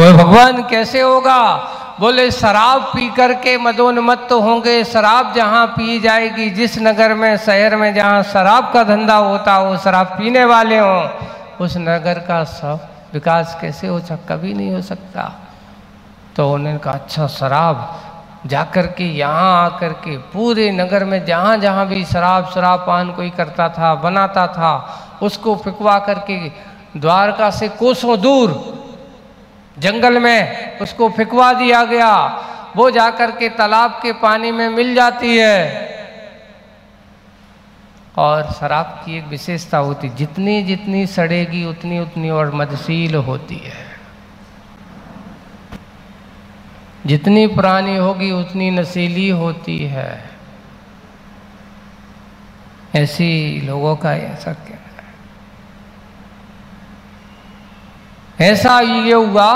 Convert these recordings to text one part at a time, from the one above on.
बोले भगवान कैसे होगा? बोले शराब पी करके मदोन्मत्त होंगे। शराब जहाँ पी जाएगी, जिस नगर में शहर में जहाँ शराब का धंधा होता हो, शराब पीने वाले हों, उस नगर का सब विकास कैसे हो सकता? कभी नहीं हो सकता। तो उन्होंने कहा अच्छा शराब, जाकर के यहाँ आकर के पूरे नगर में जहाँ जहाँ भी शराब पान कोई करता था, बनाता था, उसको फिकवा करके द्वारका से कोसों दूर जंगल में उसको फिकवा दिया गया। वो जाकर के तालाब के पानी में मिल जाती है। और शराब की एक विशेषता होती, जितनी जितनी सड़ेगी उतनी उतनी और मदशील होती है। जितनी पुरानी होगी उतनी नशीली होती है। ऐसी लोगों का ऐसा कहना है। ऐसा ये हुआ,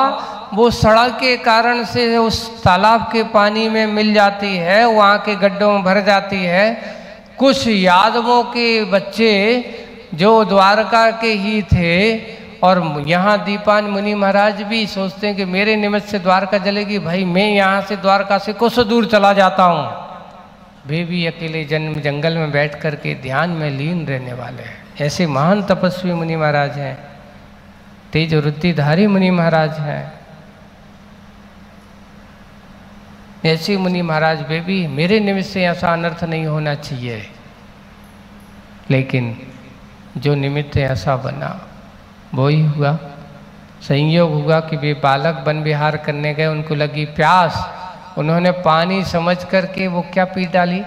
वो सड़क के कारण से उस तालाब के पानी में मिल जाती है, वहाँ के गड्ढों में भर जाती है। कुछ यादवों के बच्चे जो द्वारका के ही थे, और यहाँ दीपान मुनि महाराज भी सोचते हैं कि मेरे निमित्त से द्वारका जलेगी, भाई मैं यहाँ से द्वारका से कुछ दूर चला जाता हूँ। वे भी अकेले जंगल में बैठ कर के ध्यान में लीन रहने वाले हैं। ऐसे महान तपस्वी मुनि महाराज हैं, तेज वृत्तिधारी मुनि महाराज हैं। ऐसे मुनि महाराज वे भी, मेरे निमित्त से ऐसा अनर्थ नहीं होना चाहिए, लेकिन जो निमित्त ऐसा बना वो ही हुआ। संयोग हुआ कि वे बालक वन विहार करने गए, उनको लगी प्यास, उन्होंने पानी समझ करके वो क्या पी डाली,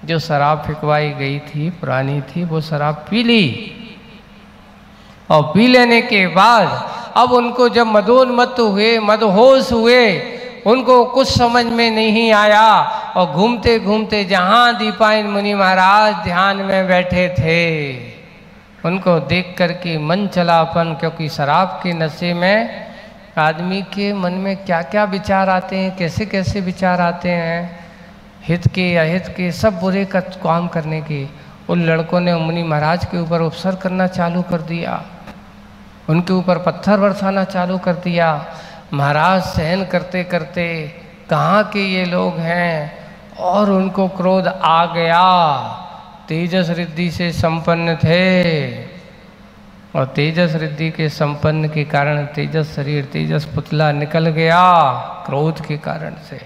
जो शराब फिकवाई गई थी पुरानी थी, वो शराब पी ली। और पी लेने के बाद अब उनको जब मदोन्मत्त हुए, मदहोश हुए, उनको कुछ समझ में नहीं आया। और घूमते घूमते जहाँ दीपायन मुनि महाराज ध्यान में बैठे थे, उनको देख करके मन चला अपन, क्योंकि शराब के नशे में आदमी के मन में क्या क्या विचार आते हैं, कैसे कैसे विचार आते हैं, हित के अहित के, सब बुरे का काम करने के। उन लड़कों ने मुनि महाराज के ऊपर उपसर्ग करना चालू कर दिया, उनके ऊपर पत्थर बरसाना चालू कर दिया। महाराज सहन करते करते कहाँ के ये लोग हैं, और उनको क्रोध आ गया। तेजस रिद्धि से संपन्न थे, और तेजस रिद्धि के संपन्न के कारण तेजस शरीर, तेजस पुतला निकल गया क्रोध के कारण से।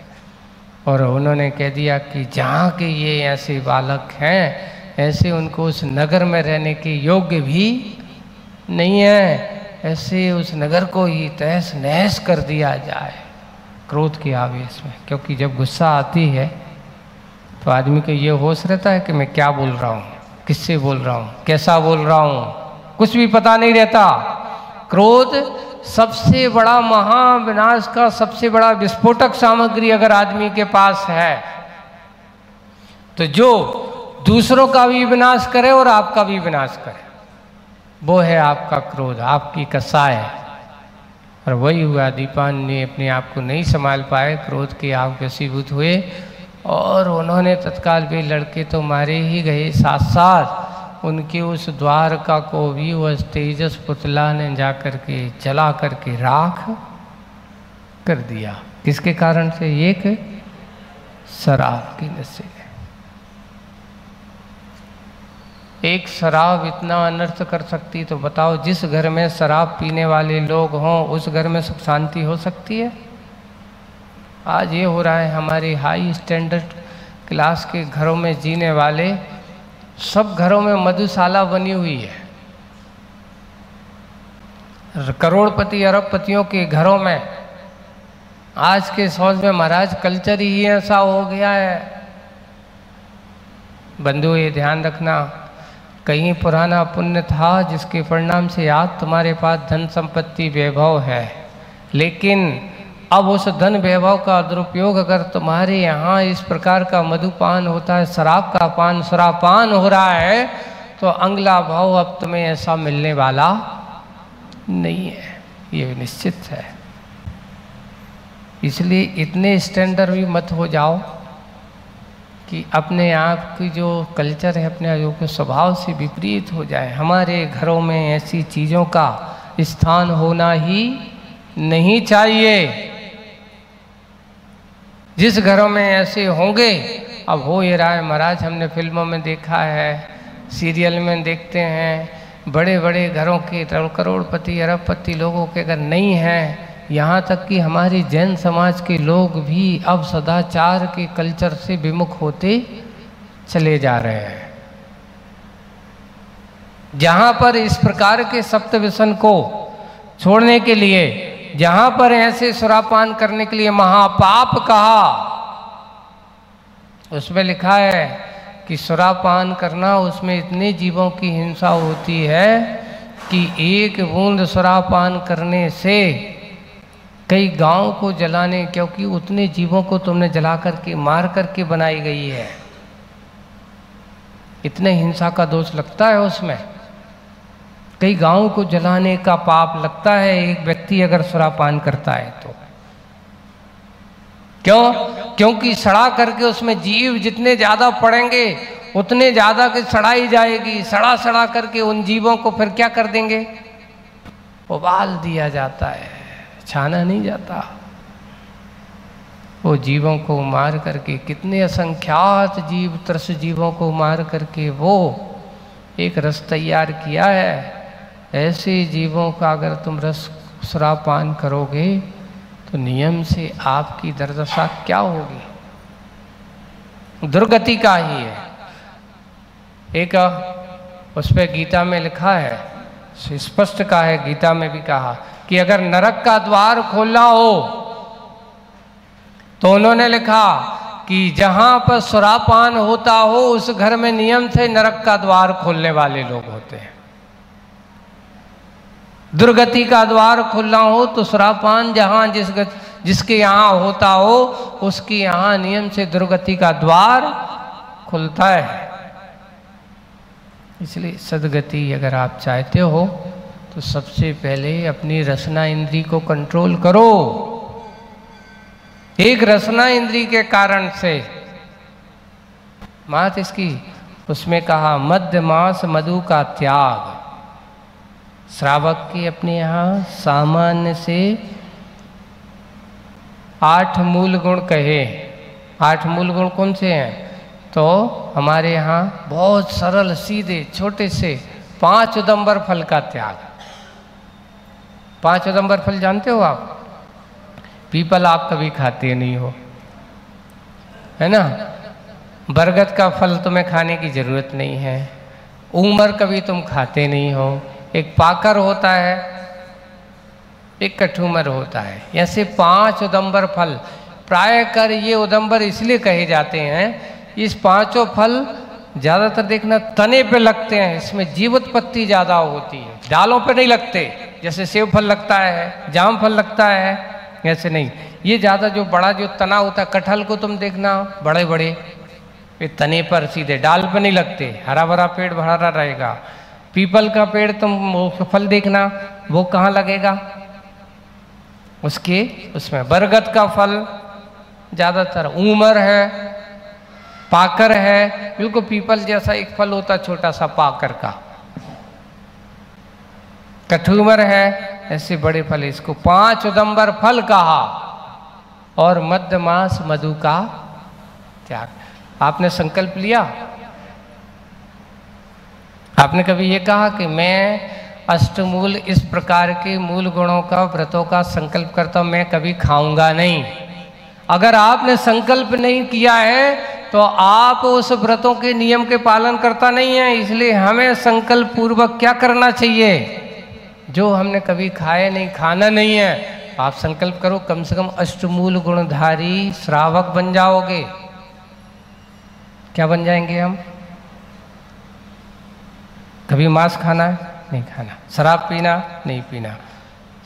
और उन्होंने कह दिया कि जहाँ के ये ऐसे बालक हैं, ऐसे उनको उस नगर में रहने के योग्य भी नहीं है, ऐसे उस नगर को ही तहस नहस कर दिया जाए क्रोध के आवेश में। क्योंकि जब गुस्सा आती है तो आदमी को ये होश रहता है कि मैं क्या बोल रहा हूँ, किससे बोल रहा हूँ, कैसा बोल रहा हूँ, कुछ भी पता नहीं रहता। क्रोध सबसे बड़ा महाविनाश का सबसे बड़ा विस्फोटक सामग्री अगर आदमी के पास है, तो जो दूसरों का भी विनाश करे और आपका भी विनाश करे, वो है आपका क्रोध, आपकी कसाय। और वही हुआ, दीपान ने अपने आप को नहीं संभाल पाए, क्रोध के आग वशीभूत हुए, और उन्होंने तत्काल वे लड़के तो मारे ही गए, साथ साथ उनके उस द्वारका को भी वह तेजस पुतला ने जा कर के जला करके राख कर दिया। किसके कारण से? एक शराब की नशे। एक शराब इतना अनर्थ कर सकती, तो बताओ जिस घर में शराब पीने वाले लोग हों उस घर में सुख शांति हो सकती है? आज ये हो रहा है, हमारे हाई स्टैंडर्ड क्लास के घरों में जीने वाले सब घरों में मधुशाला बनी हुई है। करोड़पति अरबपतियों के घरों में आज के सोच में महाराज कल्चर ही ऐसा हो गया है। बंधु ये ध्यान रखना, कहीं पुराना पुण्य था जिसके परिणाम से आज तुम्हारे पास धन संपत्ति वैभव है, लेकिन अब उस धन वैभव का दुरुपयोग अगर तुम्हारे यहाँ इस प्रकार का मधुपान होता है, शराब का पान, शराबपान हो रहा है, तो अगला भाव अब तुम्हें ऐसा मिलने वाला नहीं है, ये निश्चित है। इसलिए इतने स्टैंडर्ड भी मत हो जाओ कि अपने आप की जो कल्चर है, अपने जो स्वभाव से विपरीत हो जाए। हमारे घरों में ऐसी चीज़ों का स्थान होना ही नहीं चाहिए। जिस घरों में ऐसे होंगे, अब हो ये रहा है महाराज, हमने फिल्मों में देखा है, सीरियल में देखते हैं, बड़े बड़े घरों के करोड़पति अरबपति लोगों के अगर नहीं हैं, यहाँ तक कि हमारी जैन समाज के लोग भी अब सदाचार के कल्चर से विमुख होते चले जा रहे हैं। जहाँ पर इस प्रकार के सप्त व्यसन को छोड़ने के लिए, जहाँ पर ऐसे सुरापान करने के लिए महापाप कहा, उसमें लिखा है कि सुरापान करना, उसमें इतने जीवों की हिंसा होती है कि एक बूंद सुरापान करने से कई गांव को जलाने, क्योंकि उतने जीवों को तुमने जला करके मार करके बनाई गई है, इतने हिंसा का दोष लगता है उसमें। कई गांव को जलाने का पाप लगता है एक व्यक्ति अगर सुरापान करता है तो। क्यों? क्योंकि सड़ा करके उसमें जीव जितने ज्यादा पड़ेंगे उतने ज्यादा की सड़ाई जाएगी। सड़ा सड़ा करके उन जीवों को फिर क्या कर देंगे? उबाल दिया जाता है, छाना नहीं जाता। वो जीवों को मार करके, कितने असंख्यात जीव, त्रस जीवों को मार करके वो एक रस तैयार किया है। ऐसे जीवों का अगर तुम रस सुरापान करोगे तो नियम से आपकी दुर्दशा क्या होगी? दुर्गति का ही है। एक उस पर गीता में लिखा है, स्पष्ट कहा है, गीता में भी कहा कि अगर नरक का द्वार खोलना हो तो उन्होंने लिखा कि जहां पर सुरापान होता हो उस घर में नियम से नरक का द्वार खोलने वाले लोग होते हैं। दुर्गति का द्वार खुलना हो तो सुरापान जहां जिसके यहाँ होता हो उसके यहाँ नियम से दुर्गति का द्वार खुलता है। इसलिए सदगति अगर आप चाहते हो तो सबसे पहले अपनी रसना इंद्री को कंट्रोल करो। एक रसना इंद्री के कारण से मात इसकी उसमें कहा मध्य मास मधु का त्याग। श्रावक के अपने यहाँ सामान्य से 8 मूल गुण कहे। 8 मूल गुण कौन से हैं? तो हमारे यहाँ बहुत सरल सीधे छोटे से 5 उदंबर फल का त्याग। 5 उदंबर फल जानते हो आप? पीपल आप कभी खाते नहीं हो, है ना। बरगद का फल तुम्हें खाने की जरूरत नहीं है। ऊमर कभी तुम खाते नहीं हो। एक पाकर होता है, एक कठूमर होता है। ऐसे 5 उदंबर फल प्राय कर ये उदंबर इसलिए कहे जाते हैं, इस 5 फल ज़्यादातर देखना तने पे लगते हैं, इसमें जीवोत्पत्ति ज़्यादा होती है, डालों पे नहीं लगते। जैसे सेब फल लगता है, जाम फल लगता है, ऐसे नहीं। ये ज़्यादा जो बड़ा जो तना होता है, कटहल को तुम देखना बड़े बड़े ये तने पर सीधे, डाल पर नहीं लगते, हरा भरा पेड़ भरा रहेगा। पीपल का पेड़ तुम फल देखना वो कहाँ लगेगा? उसके उसमें। बरगद का फल ज़्यादातर ऊमर है, पाकर है, बिल्कुल पीपल जैसा एक फल होता छोटा सा पाकर का। कठूमर है, ऐसे बड़े फल। इसको 5 उदंबर फल कहा। और मध्य मास मधु का त्याग। आपने संकल्प लिया? आपने कभी ये कहा कि मैं अष्टमूल इस प्रकार के मूल गुणों का, व्रतों का संकल्प करता हूं, मैं कभी खाऊंगा नहीं? अगर आपने संकल्प नहीं किया है तो आप उस व्रतों के नियम के पालन करता नहीं है। इसलिए हमें संकल्प पूर्वक क्या करना चाहिए? जो हमने कभी खाए नहीं, खाना नहीं है, आप संकल्प करो कम से कम अष्टमूल गुणधारी श्रावक बन जाओगे। क्या बन जाएंगे हम? कभी मांस खाना है? नहीं खाना। शराब पीना? नहीं पीना।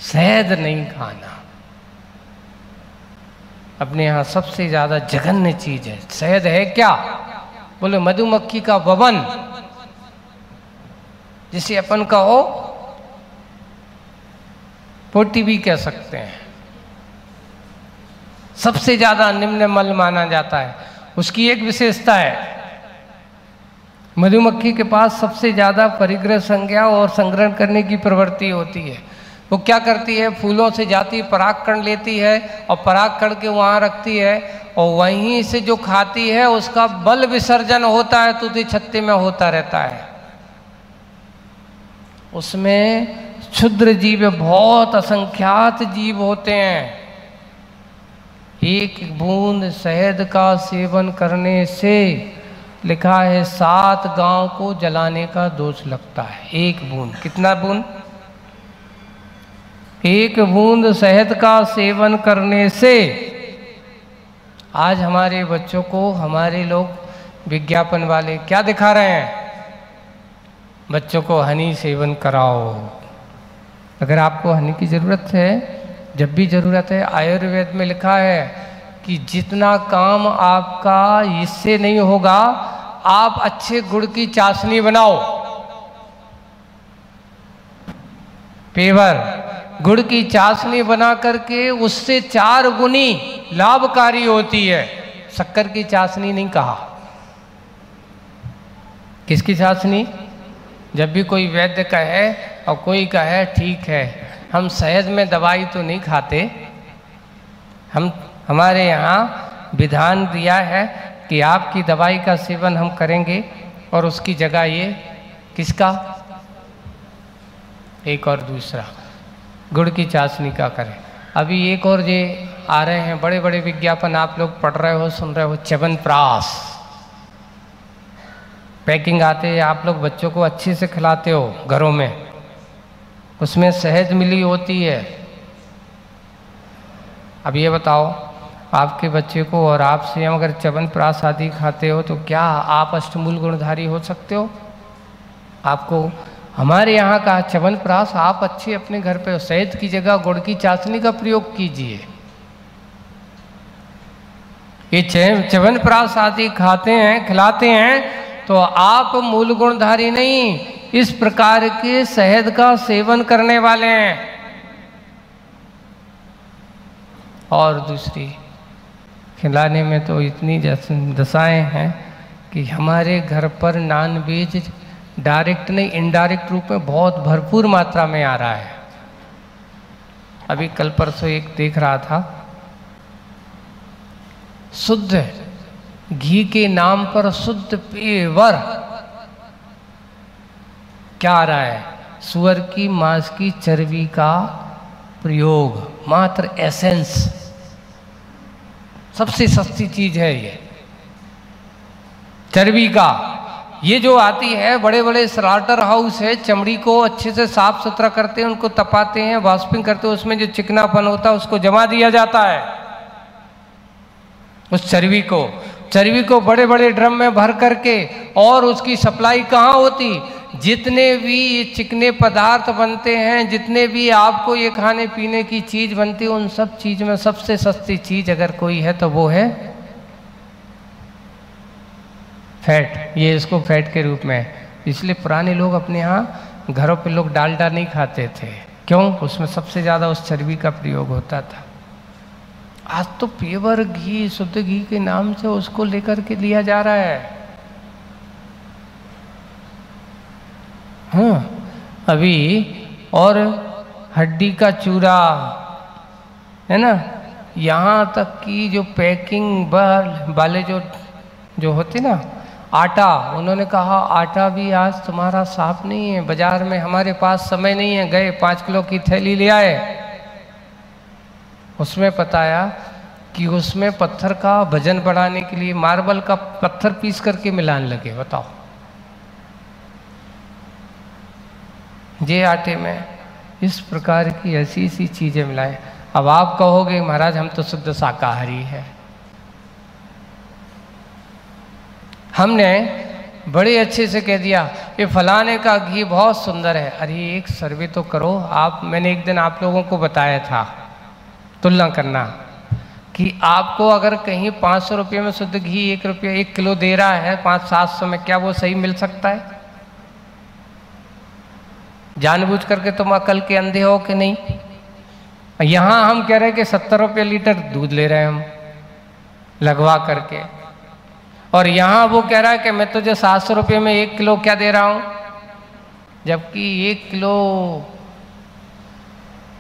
शहद नहीं खाना। अपने यहाँ सबसे ज्यादा जघन्य चीज है शहद। है क्या? बोले मधुमक्खी का ववन, जिसे अपन कहो पोटी भी कह सकते हैं। सबसे ज्यादा निम्न मल माना जाता है। उसकी एक विशेषता है, मधुमक्खी के पास सबसे ज्यादा परिग्रह संज्ञा और संग्रहण करने की प्रवृत्ति होती है। वो क्या करती है, फूलों से जाती परागकण लेती है और परागकण के वहाँ रखती है और वहीं से जो खाती है उसका बल विसर्जन होता है, तुति छत्ती में होता रहता है। उसमें क्षुद्र जीव बहुत असंख्यात जीव होते हैं। एक बूंद शहद का सेवन करने से लिखा है 7 गांव को जलाने का दोष लगता है। एक बूंद, कितना बूंद? एक बूंद शहद का सेवन करने से। आज हमारे बच्चों को हमारे लोग विज्ञापन वाले क्या दिखा रहे हैं? बच्चों को हनी सेवन कराओ। अगर आपको हनी की ज़रूरत है, जब भी ज़रूरत है, आयुर्वेद में लिखा है कि जितना काम आपका इससे नहीं होगा, आप अच्छे गुड़ की चाशनी बनाओ। पेवर गुड़ की चाशनी बना करके उससे 4 गुनी लाभकारी होती है। शक्कर की चाशनी नहीं कहा। किसकी चाशनी? जब भी कोई वैद्य कहे और कोई कहे ठीक है, हम शहद में दवाई तो नहीं खाते, हमारे यहाँ विधान दिया है कि आपकी दवाई का सेवन हम करेंगे और उसकी जगह ये किसका, एक और दूसरा गुड़ की चाशनी का करें। अभी एक और ये आ रहे हैं बड़े बड़े विज्ञापन, आप लोग पढ़ रहे हो, सुन रहे हो, च्यवनप्राश पैकिंग आते हैं, आप लोग बच्चों को अच्छे से खिलाते हो घरों में, उसमें शहद मिली होती है। अब ये बताओ, आपके बच्चे को और आप स्वयं अगर च्यवनप्राश आदि खाते हो तो क्या आप अष्टमूल गुणधारी हो सकते हो? आपको हमारे यहाँ का च्यवनप्राश आप अच्छे अपने घर पे शहद की जगह गुड़ की चाशनी का प्रयोग कीजिए। ये च्यवनप्राश आदि खाते हैं, खिलाते हैं तो आप मूल गुणधारी नहीं, इस प्रकार के शहद का सेवन करने वाले हैं। और दूसरी, खिलाने में तो इतनी दशाएं हैं कि हमारे घर पर नॉनवेज डायरेक्ट नहीं इनडायरेक्ट रूप में बहुत भरपूर मात्रा में आ रहा है। अभी कल परसों एक देख रहा था, शुद्ध घी के नाम पर शुद्ध पेवर क्या आ रहा है? सुअर की मांस की चर्बी का प्रयोग, मात्र एसेंस। सबसे सस्ती चीज है ये चर्बी का। ये जो आती है, बड़े बड़े स्लाटर हाउस है, चमड़ी को अच्छे से साफ सुथरा करते हैं, उनको तपाते हैं, वाष्पिंग करते हैं, उसमें जो चिकनापन होता है उसको जमा दिया जाता है। उस चर्बी को बड़े बड़े ड्रम में भर करके, और उसकी सप्लाई कहाँ होती? जितने भी ये चिकने पदार्थ बनते हैं, जितने भी आपको ये खाने पीने की चीज बनती है, उन सब चीज में सबसे सस्ती चीज अगर कोई है तो वो है फैट। ये इसको फैट के रूप में, इसलिए पुराने लोग अपने यहाँ घरों पे लोग डालडा नहीं खाते थे। क्यों? उसमें सबसे ज़्यादा उस चर्बी का प्रयोग होता था। आज तो प्योर घी, शुद्ध घी के नाम से उसको लेकर के लिया जा रहा है। हाँ, अभी और हड्डी का चूरा है ना, यहाँ तक कि जो पैकिंग वाले जो होते ना आटा, उन्होंने कहा आटा भी आज तुम्हारा साफ नहीं है, बाजार में हमारे पास समय नहीं है, गए 5 किलो की थैली ले आए। उसमें बताया कि उसमें पत्थर का वजन बढ़ाने के लिए मार्बल का पत्थर पीस करके मिलान लगे। बताओ, ये आटे में इस प्रकार की ऐसी ऐसी चीजें मिलाएं। अब आप कहोगे महाराज हम तो शुद्ध शाकाहारी है। हमने बड़े अच्छे से कह दिया ये फलाने का घी बहुत सुंदर है। अरे एक सर्वे तो करो आप। मैंने एक दिन आप लोगों को बताया था तुलना करना कि आपको अगर कहीं 500 रुपये में शुद्ध घी 1 किलो दे रहा है 500-700 में, क्या वो सही मिल सकता है? जानबूझ करके तुम अकल के अंधे हो कि नहीं? यहाँ हम कह रहे हैं कि 70 रुपये लीटर दूध ले रहे हैं हम लगवा करके, और यहाँ वो कह रहा है कि मैं तुझे 700 रुपये में 1 किलो क्या दे रहा हूँ, जबकि 1 किलो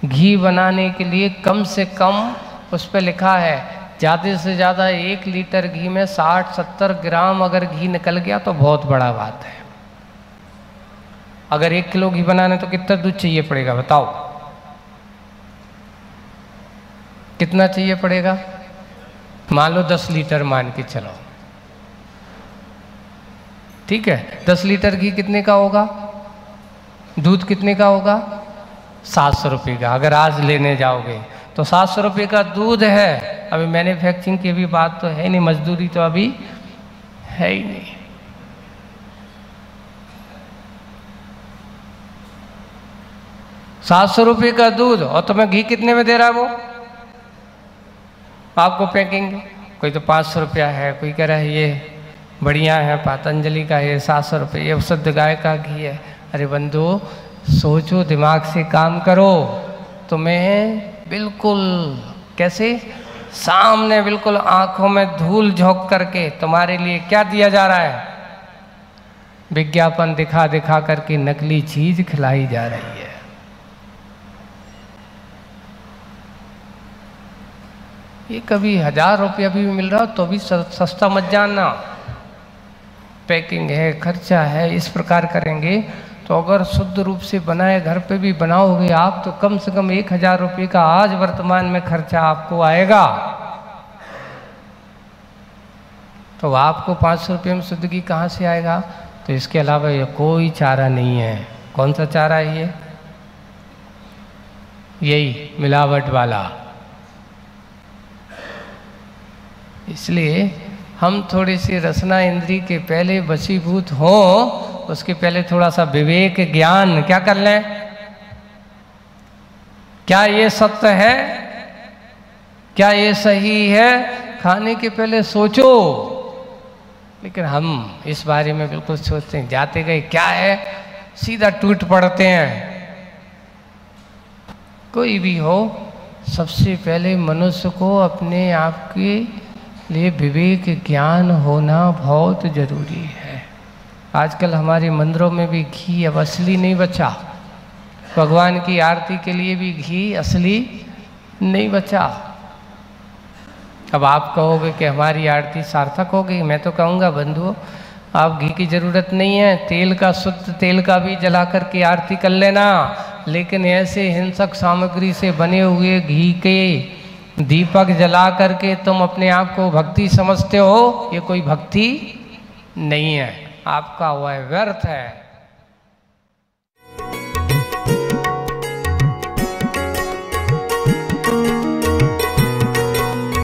घी बनाने के लिए कम से कम उस पर लिखा है ज़्यादा से ज़्यादा 1 लीटर घी में 60-70 ग्राम अगर घी निकल गया तो बहुत बड़ा बात है। अगर 1 किलो घी बनाने तो कितना दूध चाहिए पड़ेगा बताओ, कितना चाहिए पड़ेगा? मान लो 10 लीटर मान के चलो, ठीक है। 10 लीटर घी कितने का होगा? दूध कितने का होगा? 700 रुपये का। अगर आज लेने जाओगे तो 700 रुपये का दूध है। अभी मैन्युफैक्चरिंग की भी बात तो है नहीं, मजदूरी तो अभी है ही नहीं। ₹700 का दूध और तुम्हें घी कितने में दे रहा है वो आपको पैकिंग? कोई तो 500 रुपया है, कोई कह रहा है ये बढ़िया है पतंजलि का, ये 700 रुपये, ये शुद्ध गाय का घी है। अरे बंधु सोचो, दिमाग से काम करो। तुम्हें बिल्कुल कैसे सामने बिल्कुल आंखों में धूल झोंक करके तुम्हारे लिए क्या दिया जा रहा है? विज्ञापन दिखा दिखा करके नकली चीज खिलाई जा रही है। ये कभी 1000 रुपया भी मिल रहा हो तो भी सस्ता मत जानना। पैकिंग है, खर्चा है, इस प्रकार करेंगे तो अगर शुद्ध रूप से बनाए घर पे भी बनाओगे आप तो कम से कम 1000 रुपये का आज वर्तमान में खर्चा आपको आएगा। तो आपको 500 रुपये में शुद्ध घी कहाँ से आएगा? तो इसके अलावा ये कोई चारा नहीं है। कौन सा चारा है ये? यही मिलावट वाला। इसलिए हम थोड़ी सी रसना इंद्री के पहले वशीभूत हों, उसके पहले थोड़ा सा विवेक ज्ञान क्या कर लें? क्या ये सत्य है? क्या ये सही है? खाने के पहले सोचो। लेकिन हम इस बारे में बिल्कुल सोचते हैं, जाते गए क्या है सीधा टूट पड़ते हैं। कोई भी हो, सबसे पहले मनुष्य को अपने आप के लिए विवेक ज्ञान होना बहुत जरूरी है। आजकल हमारे मंदिरों में भी घी अब असली नहीं बचा, भगवान की आरती के लिए भी घी असली नहीं बचा। अब आप कहोगे कि हमारी आरती सार्थक हो गई। मैं तो कहूँगा बंधुओं, आप घी की ज़रूरत नहीं है, तेल का, शुद्ध तेल का भी जला करके आरती कर लेना। लेकिन ऐसे हिंसक सामग्री से बने हुए घी के दीपक जला करके तुम अपने आप को भक्ति समझते हो, ये कोई भक्ति नहीं है, आपका वह व्यर्थ है।